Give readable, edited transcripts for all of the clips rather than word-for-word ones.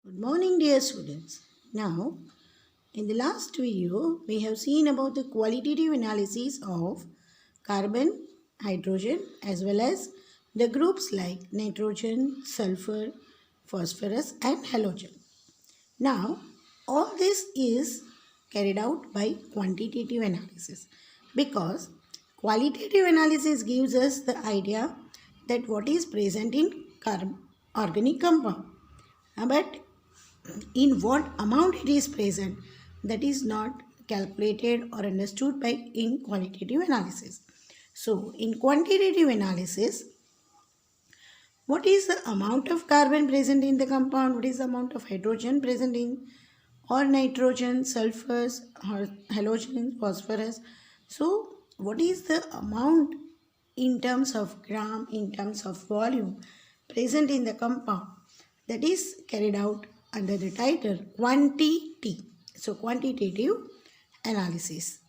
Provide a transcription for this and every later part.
Good morning, dear students. Now, in the last video, we have seen about the qualitative analysis of carbon, hydrogen, as well as the groups like nitrogen, sulfur, phosphorus, and halogen. Now, all this is carried out by quantitative analysis because qualitative analysis gives us the idea that what is present in organic compound. But in what amount it is present, that is not calculated or understood by in qualitative analysis. So in quantitative analysis, what is the amount of carbon present in the compound, what is the amount of hydrogen present in, or nitrogen, sulfurs, or halogen, phosphorus. So what is the amount in terms of gram, in terms of volume present in the compound, that is carried out under the title quantity. So quantitative analysis.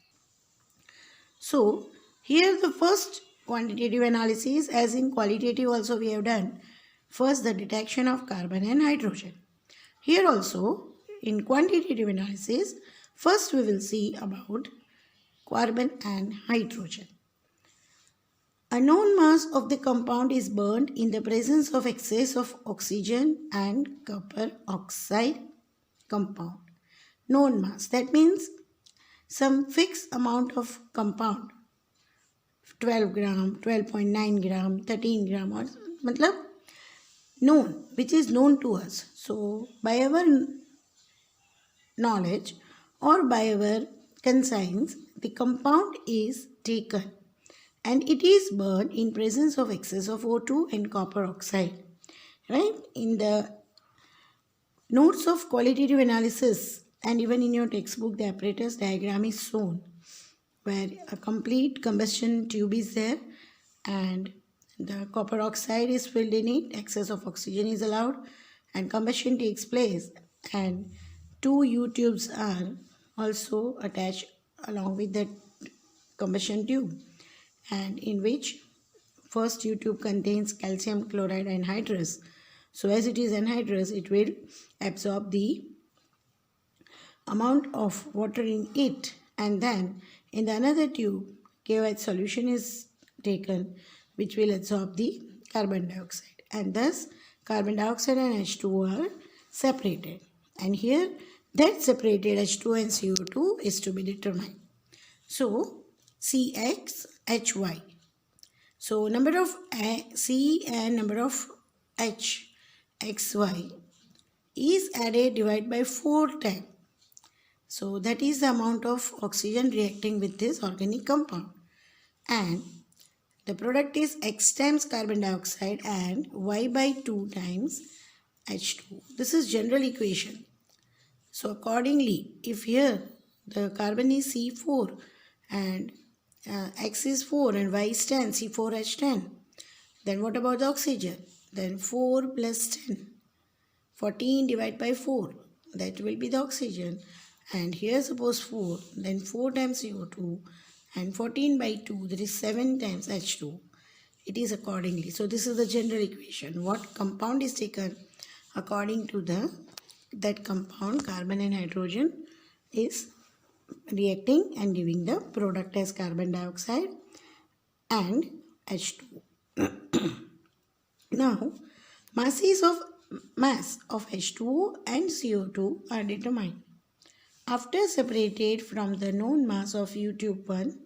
So here the first quantitative analysis, as in qualitative also we have done, first the detection of carbon and hydrogen. Here also in quantitative analysis, first we will see about carbon and hydrogen. A known mass of the compound is burned in the presence of excess of oxygen and copper oxide compound. Known mass, that means some fixed amount of compound, 12 gram, 12.9 gram, 13 gram, or matlab known, which is known to us. So by our knowledge or by our conscience, the compound is taken and it is burned in presence of excess of O2 and copper oxide. Right? In the notes of qualitative analysis and even in your textbook, the apparatus diagram is shown where a complete combustion tube is there and the copper oxide is filled in it, excess of oxygen is allowed and combustion takes place, and two U-tubes are also attached along with the combustion tube, and in which first U-tube contains calcium chloride anhydrous. So as it is anhydrous, it will absorb the amount of water in it, and then in the another tube KOH solution is taken which will absorb the carbon dioxide, and thus carbon dioxide and H2O are separated, and here that separated H2O and CO2 is to be determined. So CXHY, so number of C and number of H XY is added divided by 4 times. So that is the amount of oxygen reacting with this organic compound, and the product is X times carbon dioxide and Y by 2 times H2. This is general equation. So accordingly, if here the carbon is C4 and X is 4 and Y is 10, C4H10, then what about the oxygen? Then 4 plus 10, 14 divided by 4, that will be the oxygen. And here suppose 4, then 4 times CO2 and 14 by 2, that is 7 times H2. It is accordingly. So this is the general equation. What compound is taken according to that compound, carbon and hydrogen, is reacting and giving the product as carbon dioxide and H2. Now, mass of H2O and CO2 are determined. After separated from the known mass of U-tube 1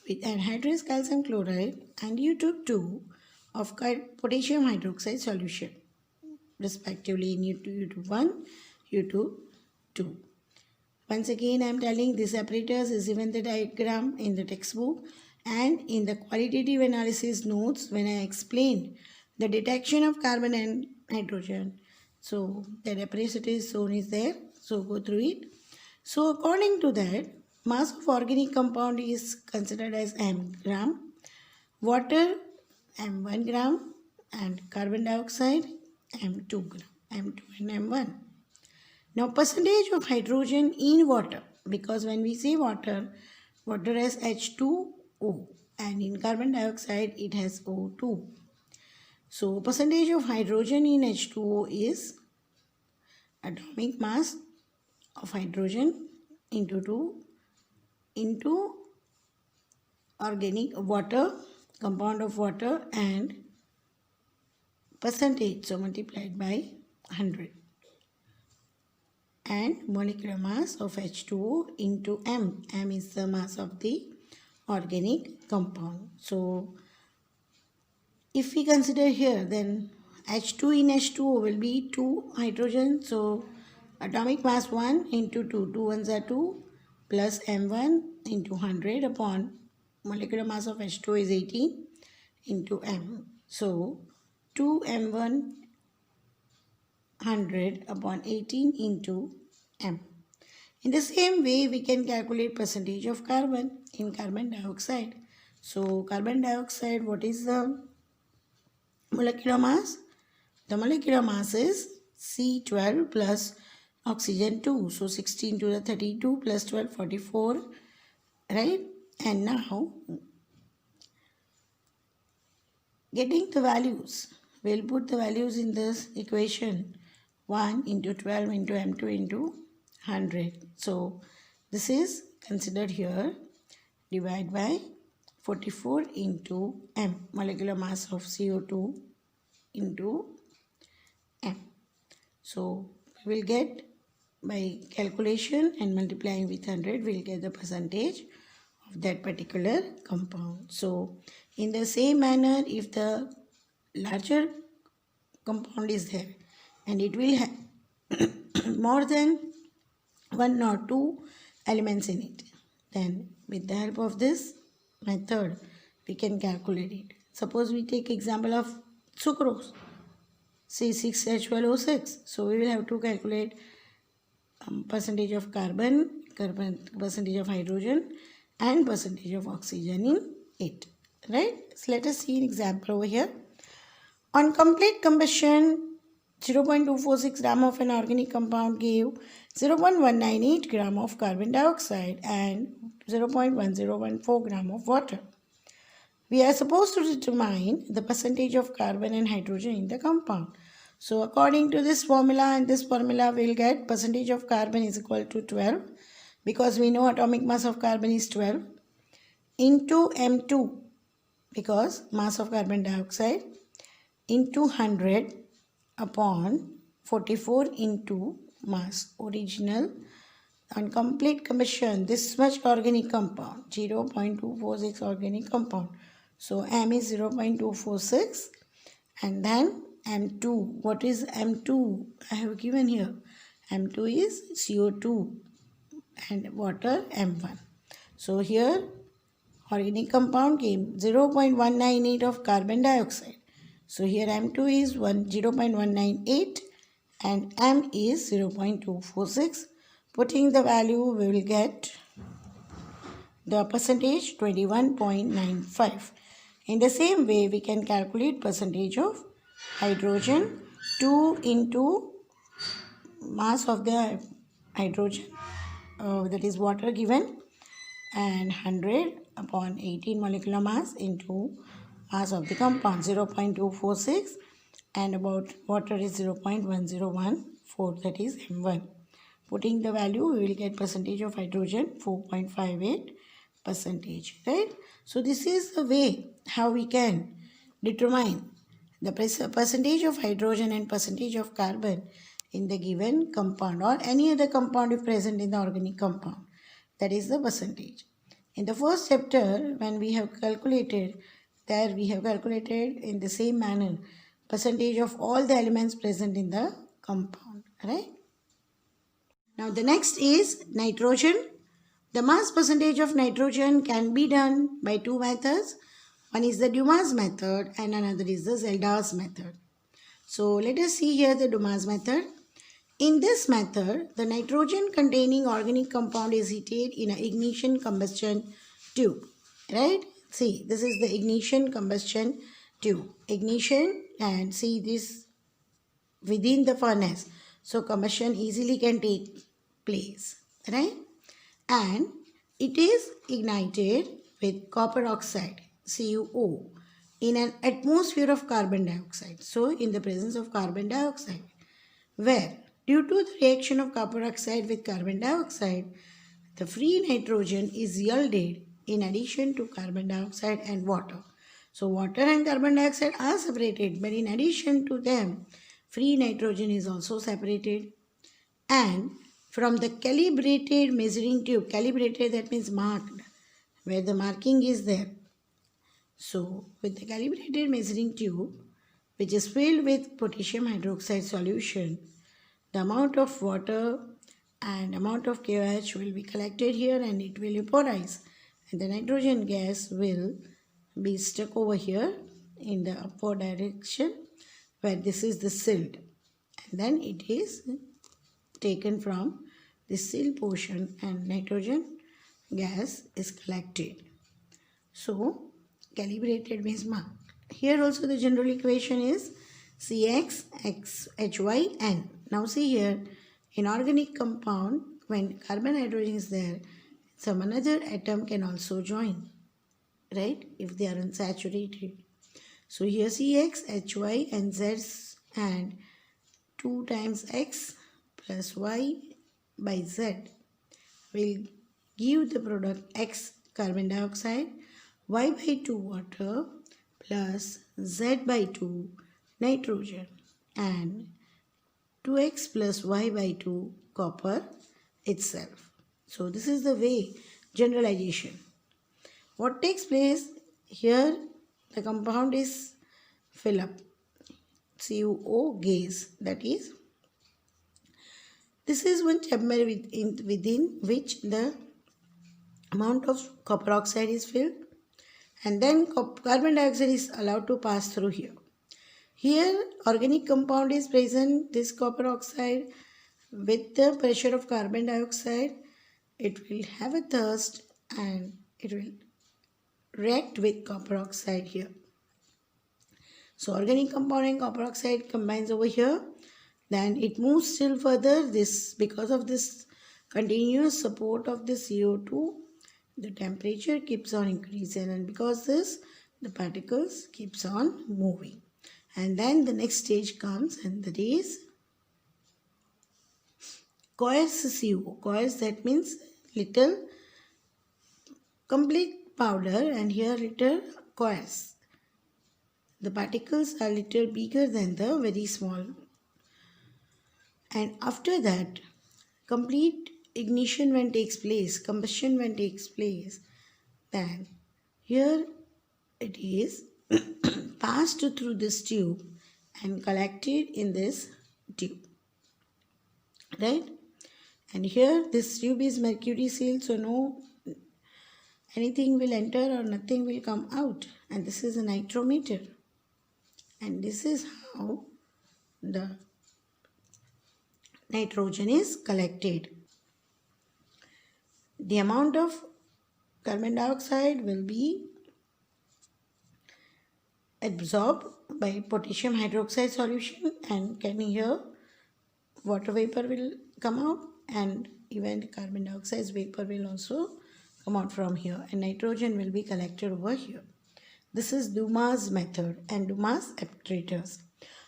with anhydrous calcium chloride and U-tube 2 of potassium hydroxide solution, respectively in U-tube 1, U-tube 2. Once again I am telling this apparatus is given the diagram in the textbook and in the qualitative analysis notes when I explained the detection of carbon and hydrogen. So that apparatus is shown is there. So go through it. So according to that, mass of organic compound is considered as m gram, water m1 gram, and carbon dioxide m2 gram, m2 and m1. Now percentage of hydrogen in water, because when we say water, water has H2O and in carbon dioxide it has O2. So percentage of hydrogen in H2O is atomic mass of hydrogen into 2 into organic water, compound of water, and percentage, so multiplied by 100, and molecular mass of H2O into M. M is the mass of the organic compound. So if we consider here, then H2 in H2O will be 2 hydrogen. So atomic mass 1 into 2. 2 ones are 2 plus M1 into 100 upon molecular mass of H2O is 18 into M. So 2 M1 100 upon 18 into M. In the same way, we can calculate percentage of carbon in carbon dioxide. So carbon dioxide, what is the molecular mass? The molecular mass is C12 plus oxygen 2. So 16 to the 32 plus 12, 44, right? And now, getting the values, we'll put the values in this equation. 1 into 12 into M2 into 100. So this is considered here. Divide by 44 into M, molecular mass of CO2 into M. So we will get, by calculation and multiplying with 100, we will get the percentage of that particular compound. So in the same manner, if the larger compound is there and it will have more than 1 or 2 elements in it, then with the help of this method we can calculate it. Suppose we take example of sucrose, C6H12O6. So we will have to calculate percentage of carbon, percentage of hydrogen, and percentage of oxygen in it, right? So let us see an example over here. On complete combustion, 0.246 gram of an organic compound gave 0.198 gram of carbon dioxide and 0.1014 gram of water. We are supposed to determine the percentage of carbon and hydrogen in the compound. So according to this formula and this formula, we will get percentage of carbon is equal to 12, because we know atomic mass of carbon is 12, into M2, because mass of carbon dioxide, into 100 upon 44 into mass original on complete combustion, this much organic compound, 0.246 organic compound. So M is 0.246, and then M2. What is M2? I have given here. M2 is CO2 and water M1. So here organic compound came 0.198 of carbon dioxide. So here M2 is 0.198 and M is 0.246. Putting the value, we will get the percentage 21.95. In the same way, we can calculate percentage of hydrogen. 2 into mass of the hydrogen, that is water given, and 100 upon 18 molecular mass into mass of the compound, 0.246, and about water is 0.1014, that is M1. Putting the value, we will get percentage of hydrogen 4.58 percentage, right? So this is the way how we can determine the percentage of hydrogen and percentage of carbon in the given compound or any other compound if present in the organic compound. That is the percentage. In the first chapter, when we have calculated, there we have calculated in the same manner percentage of all the elements present in the compound, right? Now the next is nitrogen. The mass percentage of nitrogen can be done by two methods. One is the Dumas method and another is the Zeldas method. So let us see here the Dumas method. In this method, the nitrogen containing organic compound is heated in an ignition combustion tube, right? See, this is the ignition combustion tube. Ignition, and see this within the furnace. So combustion easily can take place, right? And it is ignited with copper oxide, CuO, in an atmosphere of carbon dioxide. So in the presence of carbon dioxide, where Due to the reaction of copper oxide with carbon dioxide, the free nitrogen is yielded in addition to carbon dioxide and water. So water and carbon dioxide are separated, but in addition to them, free nitrogen is also separated. And from the calibrated measuring tube, calibrated that means marked, where the marking is there. So with the calibrated measuring tube, which is filled with potassium hydroxide solution, the amount of water and amount of KOH will be collected here and it will vaporize, and the nitrogen gas will be stuck over here in the upward direction where this is the silt, and then it is taken from the silt portion and nitrogen gas is collected. So calibrated means marked. Here also the general equation is CXHYN. Now see here, in organic compound, when carbon hydrogen is there, some another atom can also join, right, if they are unsaturated. So here CX, HY and Z, and 2 times X plus Y by Z will give the product X carbon dioxide, Y by 2 water plus Z by 2 nitrogen, and 2x plus y by 2 copper itself. So this is the way generalization. What takes place here, the compound is fill up, CuO gas, that is, this is one chamber within which the amount of copper oxide is filled, and then carbon dioxide is allowed to pass through here. Here organic compound is present, this copper oxide with the pressure of carbon dioxide, it will have a thirst and it will react with copper oxide here. So organic compound and copper oxide combines over here, then it moves still further. This, because of this continuous support of the CO2, the temperature keeps on increasing, and because this, the particles keeps on moving. And then the next stage comes, and that is coarse CO. Coarse, that means little complete powder, and here little coarse. The particles are little bigger than the very small. And after that, complete ignition when takes place, combustion when takes place, then here it is passed through this tube and collected in this tube, right? And here this tube is mercury sealed, so no anything will enter or nothing will come out, and this is a nitrometer, and this is how the nitrogen is collected. The amount of carbon dioxide will be absorbed by potassium hydroxide solution, and coming here water vapor will come out, and even carbon dioxide vapor will also come out from here, and nitrogen will be collected over here. This is Dumas method and Dumas apparatus.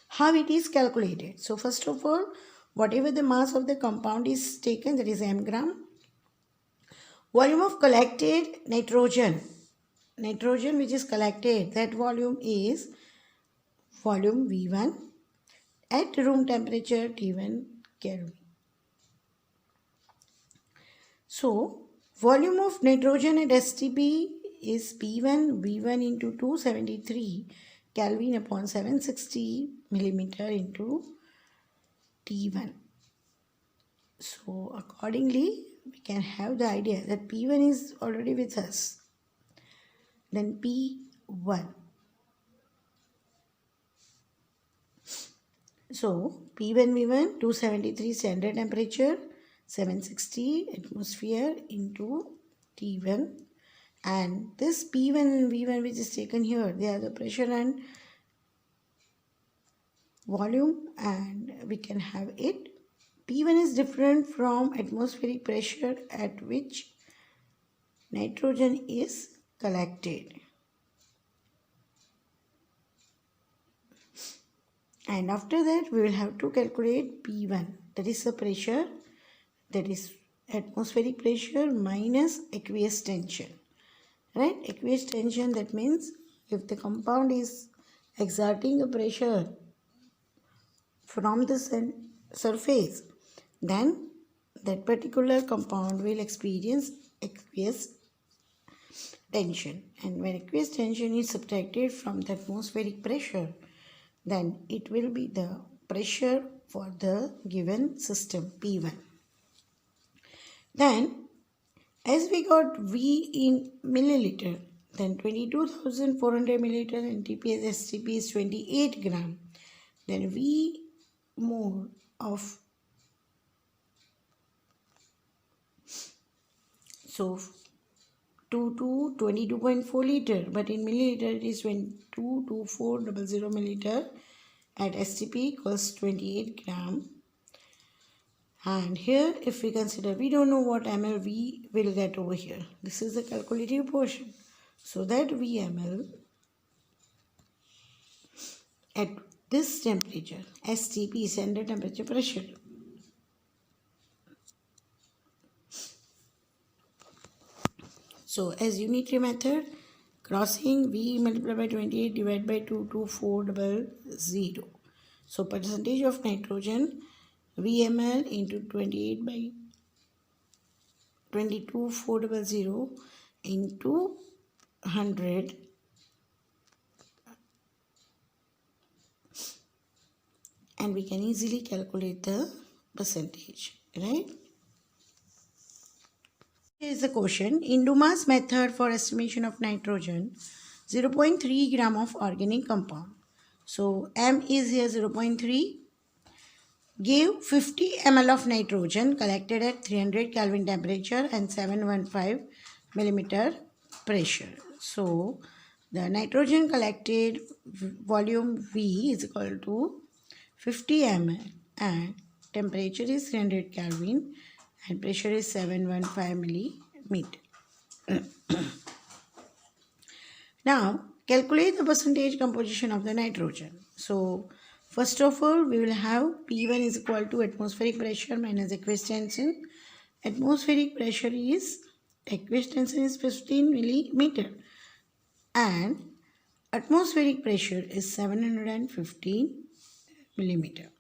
How it is calculated? So first of all, whatever the mass of the compound is taken, that is m gram, volume of collected nitrogen which is collected, that volume is volume V1 at room temperature T1 Kelvin. So volume of nitrogen at STP is P1 V1 into 273 Kelvin upon 760 millimeter into T1. So accordingly, we can have the idea that P1 is already with us. Then P1. So P1 V1 273 standard temperature, 760 atmosphere into T1, and this P1 and V1 which is taken here, they are the pressure and volume, and we can have it. P1 is different from atmospheric pressure at which nitrogen is collected. And after that we will have to calculate P1. that is the pressure, that is atmospheric pressure minus aqueous tension, right? Aqueous tension, that means if the compound is exerting a pressure from the surface, then that particular compound will experience aqueous tension, and when aqueous tension is subtracted from the atmospheric pressure, then it will be the pressure for the given system P1. Then as we got V in milliliter, then 22,400 milliliter and TP as STP is 28 gram, then V mole of, so 2 to 22.4 liter, but in milliliter it is 222400 milliliter at STP equals 28 gram. And here if we consider, we don't know what ml we will get over here. This is the calculative portion. So that VML at this temperature, STP, standard temperature pressure, so as unitary method, crossing V multiplied by 28 divided by 22400. So percentage of nitrogen VML into 28 by 22400 into 100, and we can easily calculate the percentage, right? Here is the question. In Dumas method for estimation of nitrogen, 0.3 gram of organic compound. So M is here 0.3. Give 50 ml of nitrogen collected at 300 Kelvin temperature and 715 millimeter pressure. So the nitrogen collected volume V is equal to 50 ml and temperature is 300 Kelvin and pressure is 715 millimeter. Now calculate the percentage composition of the nitrogen. So first of all, we will have P1 is equal to atmospheric pressure minus aqueous tension. Atmospheric pressure is, aqueous tension is 15 millimeter and atmospheric pressure is 715 millimeter.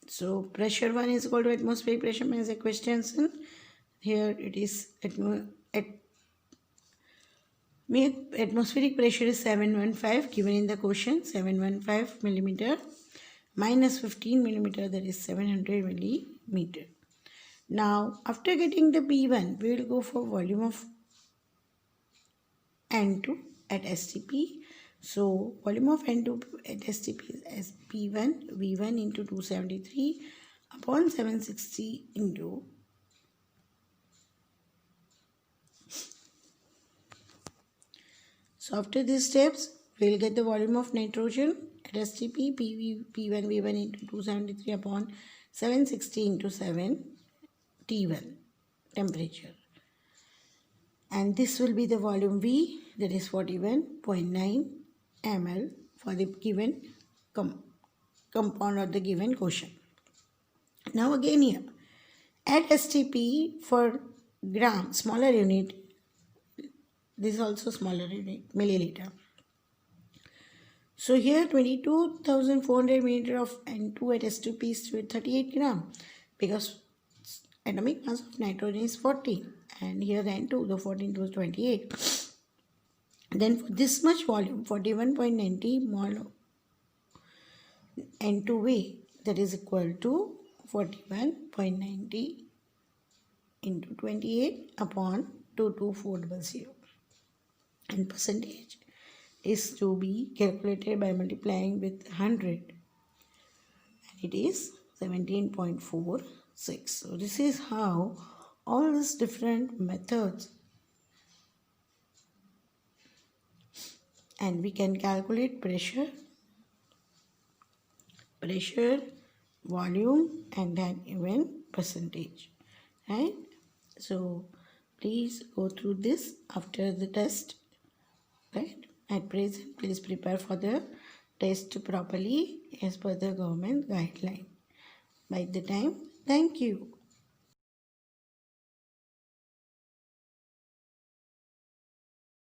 So pressure 1 is equal to atmospheric pressure minus aqueous tension. Here it is atmospheric pressure is 715 given in the question, 715 millimeter minus 15 millimeter, that is 700 millimeter. Now after getting the P1, we will go for volume of N2 at STP. So volume of N2 at STP is P1 V1 into 273 upon 760 into So after these steps, we will get the volume of nitrogen at STP P1 V1 into 273 upon 760 into 7 T1 temperature. And this will be the volume V, that is 41.9 ml for the given compound or the given quotient. Now again here, at STP for gram, smaller unit, this is also smaller unit, milliliter. So here 22,400 milliliter of N2 at S2P is 38 gram because atomic mass of nitrogen is 14 and here the N2, the 14 was 28. Then for this much volume, 41.90 mole N2V, that is equal to 41.90 into 28 upon 22400. And percentage is to be calculated by multiplying with 100 and it is 17.46. So this is how all these different methods, and we can calculate pressure, volume, and then even percentage, right? So please go through this after the test, right? At present, please prepare for the test properly as per the government guideline. By the time, thank you.